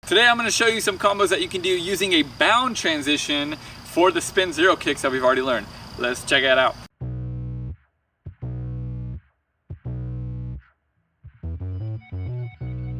Today I'm going to show you some combos that you can do using a bound transition for the spin zero kicks that we've already learned. Let's check it out.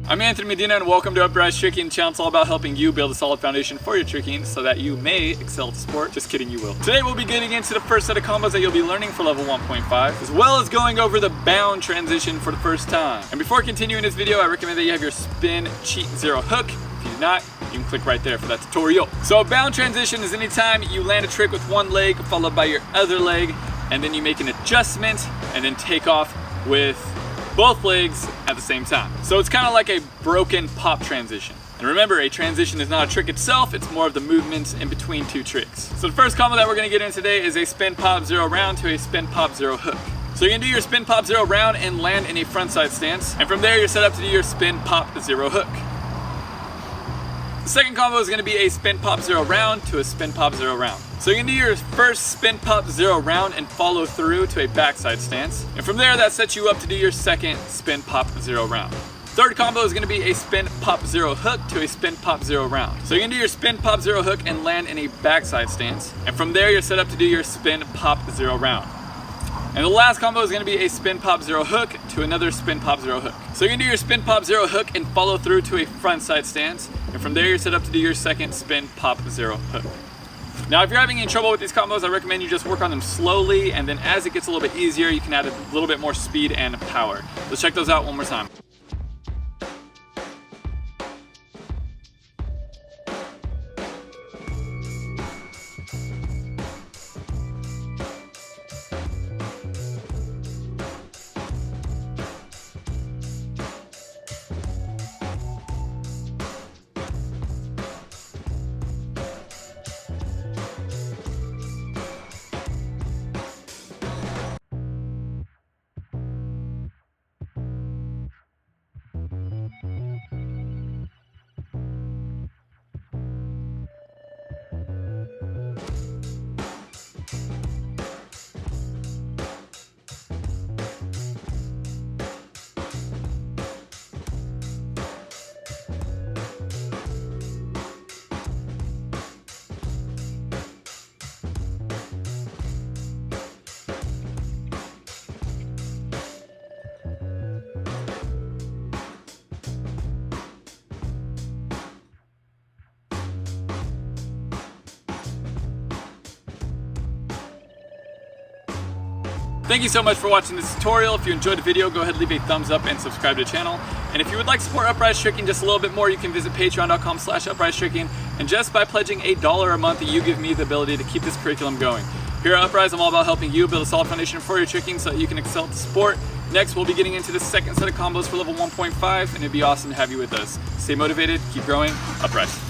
I'm Anthony Medina and welcome to Upraiz Tricking. The channel's all about helping you build a solid foundation for your tricking so that you may excel at the sport. Just kidding, you will. Today we'll be getting into the first set of combos that you'll be learning for level 1.5, as well as going over the bound transition for the first time. And before continuing this video, I recommend that you have your spin cheat zero hook. If you do not, you can click right there for that tutorial. So a bound transition is anytime you land a trick with one leg followed by your other leg, and then you make an adjustment and then take off with both legs at the same time. So it's kind of like a broken pop transition. And remember, a transition is not a trick itself, it's more of the movements in between two tricks. So the first combo that we're gonna get in today is a spin pop zero round to a spin pop zero hook. So you're gonna do your spin pop zero round and land in a frontside stance. And from there, you're set up to do your spin pop zero hook. The second combo is gonna be a spin pop zero round to a spin pop zero round. So you're gonna do your first spin pop zero round and follow through to a backside stance. And from there, that sets you up to do your second spin pop zero round. Third combo is gonna be a spin pop zero hook to a spin pop zero round. So you're gonna do your spin pop zero hook and land in a backside stance. And from there, you're set up to do your spin pop zero round. And the last combo is gonna be a spin pop zero hook to another spin pop zero hook. So you're gonna do your spin pop zero hook and follow through to a frontside stance. And from there, you're set up to do your second spin pop zero hook. Now, if you're having any trouble with these combos, I recommend you just work on them slowly, and then as it gets a little bit easier, you can add a little bit more speed and power. Let's check those out one more time. Thank you so much for watching this tutorial. If you enjoyed the video, go ahead and leave a thumbs up and subscribe to the channel. And if you would like to support Upraiz Tricking just a little bit more, you can visit patreon.com/Upraiz Tricking. And just by pledging $1 a month, you give me the ability to keep this curriculum going. Here at Upraiz, I'm all about helping you build a solid foundation for your tricking so that you can excel at the sport. Next, we'll be getting into the second set of combos for level 1.5, and it'd be awesome to have you with us. Stay motivated, keep growing, Upraiz.